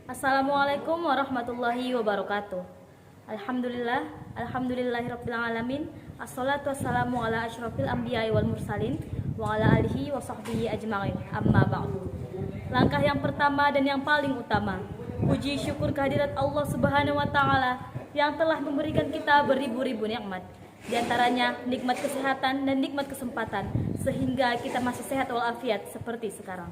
Assalamualaikum warahmatullahi wabarakatuh. Alhamdulillahirabbil alamin. Assalatu wassalamu ala asyrofil anbiya'i wal mursalin wa ala alihi wa sahbihi ajma'in. Amma ba'du. Langkah yang pertama dan yang paling utama, puji syukur kehadirat Allah Subhanahu wa taala yang telah memberikan kita beribu-ribu nikmat. Di antaranya nikmat kesehatan dan nikmat kesempatan sehingga kita masih sehat walafiat seperti sekarang.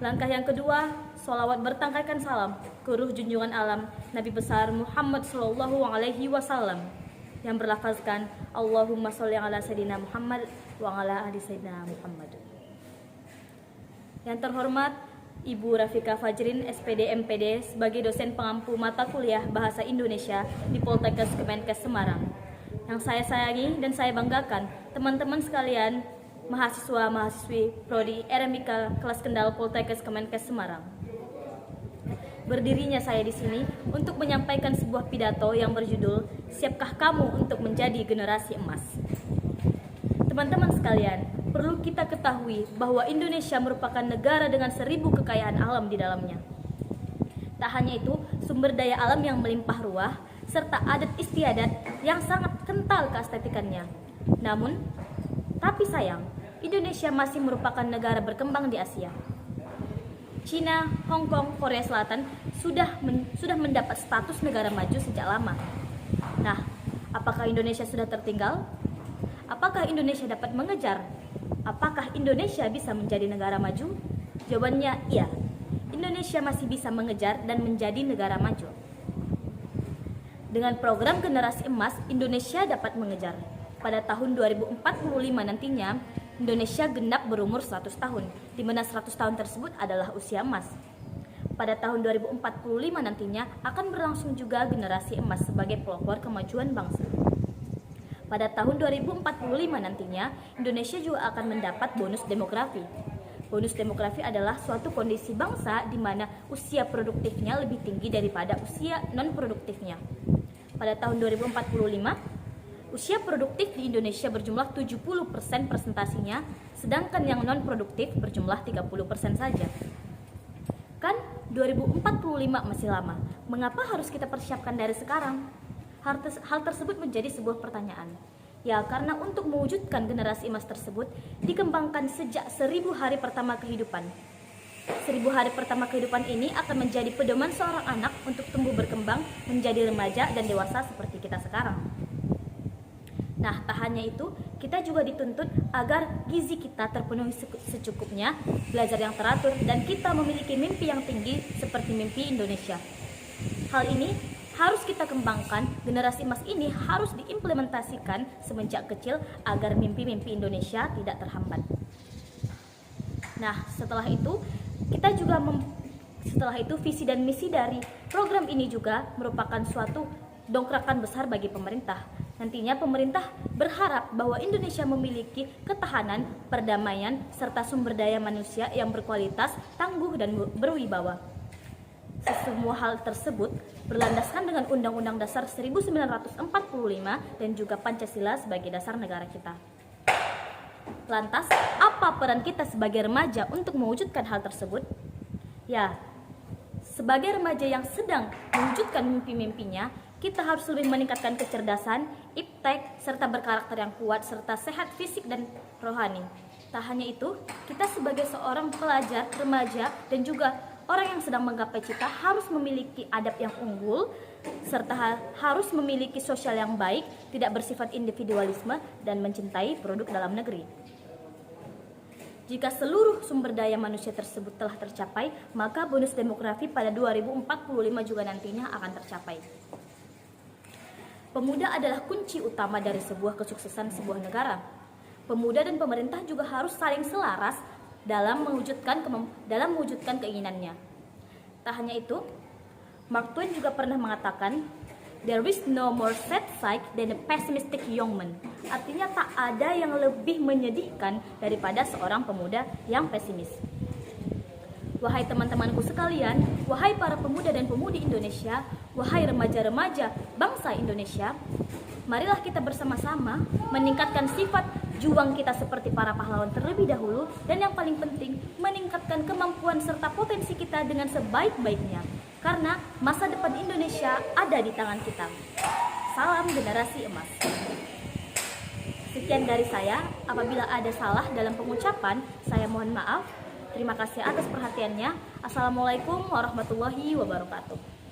Langkah yang kedua, sholawat bertangkaikan salam ke ruh junjungan alam Nabi besar Muhammad Sallallahu Alaihi Wasallam yang berlafazkan Allahumma sholli ala Sayyidina Muhammad wa ala ali Sayyidina Muhammad. Yang terhormat Ibu Rafika Fajrin, SPD MPD sebagai dosen pengampu mata kuliah Bahasa Indonesia di Poltekkes Kemenkes Semarang. Yang saya sayangi dan saya banggakan teman-teman sekalian mahasiswa-mahasiswi Prodi RMIK kelas Kendal Poltekkes Kemenkes Semarang. Berdirinya saya di sini untuk menyampaikan sebuah pidato yang berjudul Siapkah kamu untuk menjadi generasi emas? Teman-teman sekalian, perlu kita ketahui bahwa Indonesia merupakan negara dengan 1000 kekayaan alam di dalamnya. Tak hanya itu, sumber daya alam yang melimpah ruah serta adat istiadat yang sangat kental keestetikannya. Namun, tapi sayang, Indonesia masih merupakan negara berkembang di Asia. Cina, Hong Kong, Korea Selatan sudah mendapat status negara maju sejak lama. Nah, apakah Indonesia sudah tertinggal? Apakah Indonesia dapat mengejar? Apakah Indonesia bisa menjadi negara maju? Jawabannya iya. Indonesia masih bisa mengejar dan menjadi negara maju. Dengan program Generasi Emas, Indonesia dapat mengejar. Pada tahun 2045 nantinya, Indonesia genap berumur 100 tahun, di mana 100 tahun tersebut adalah usia emas. Pada tahun 2045 nantinya akan berlangsung juga Generasi Emas sebagai pelopor kemajuan bangsa. Pada tahun 2045 nantinya, Indonesia juga akan mendapat bonus demografi. Bonus demografi adalah suatu kondisi bangsa di mana usia produktifnya lebih tinggi daripada usia non-produktifnya. Pada tahun 2045, usia produktif di Indonesia berjumlah 70% presentasinya, sedangkan yang non-produktif berjumlah 30% saja. Kan 2045 masih lama, mengapa harus kita persiapkan dari sekarang? Hal tersebut menjadi sebuah pertanyaan. Ya, karena untuk mewujudkan generasi emas tersebut dikembangkan sejak 1000 hari pertama kehidupan. 1000 hari pertama kehidupan ini akan menjadi pedoman seorang anak untuk tumbuh berkembang menjadi remaja dan dewasa seperti kita sekarang. Nah, tak hanya itu, kita juga dituntut agar gizi kita terpenuhi secukupnya, belajar yang teratur, dan kita memiliki mimpi yang tinggi seperti mimpi Indonesia. Hal ini harus kita kembangkan, generasi emas ini harus diimplementasikan semenjak kecil agar mimpi-mimpi Indonesia tidak terhambat. Nah, setelah itu visi dan misi dari program ini juga merupakan suatu dongkrakan besar bagi pemerintah. Nantinya pemerintah berharap bahwa Indonesia memiliki ketahanan, perdamaian, serta sumber daya manusia yang berkualitas, tangguh, dan berwibawa. Semua hal tersebut berlandaskan dengan Undang-Undang Dasar 1945 dan juga Pancasila sebagai dasar negara kita. Lantas, apa peran kita sebagai remaja untuk mewujudkan hal tersebut? Ya, sebagai remaja yang sedang mewujudkan mimpi-mimpinya, kita harus lebih meningkatkan kecerdasan, iptek, serta berkarakter yang kuat, serta sehat fisik dan rohani. Tak hanya itu, kita sebagai seorang pelajar, remaja, dan juga orang yang sedang menggapai cita harus memiliki adab yang unggul, serta harus memiliki sosial yang baik, tidak bersifat individualisme, dan mencintai produk dalam negeri. Jika seluruh sumber daya manusia tersebut telah tercapai, maka bonus demografi pada 2045 juga nantinya akan tercapai. Pemuda adalah kunci utama dari sebuah kesuksesan sebuah negara. Pemuda dan pemerintah juga harus saling selaras dalam mewujudkan keinginannya. Tak hanya itu, Mark Twain juga pernah mengatakan, "There is no more sad sight than a pessimistic young man." Artinya tak ada yang lebih menyedihkan daripada seorang pemuda yang pesimis. Wahai teman-temanku sekalian, wahai para pemuda dan pemudi Indonesia, wahai remaja-remaja bangsa Indonesia, marilah kita bersama-sama meningkatkan sifat Juang kita seperti para pahlawan terlebih dahulu, dan yang paling penting, meningkatkan kemampuan serta potensi kita dengan sebaik-baiknya. Karena masa depan Indonesia ada di tangan kita. Salam generasi emas. Sekian dari saya, apabila ada salah dalam pengucapan, saya mohon maaf. Terima kasih atas perhatiannya. Assalamualaikum warahmatullahi wabarakatuh.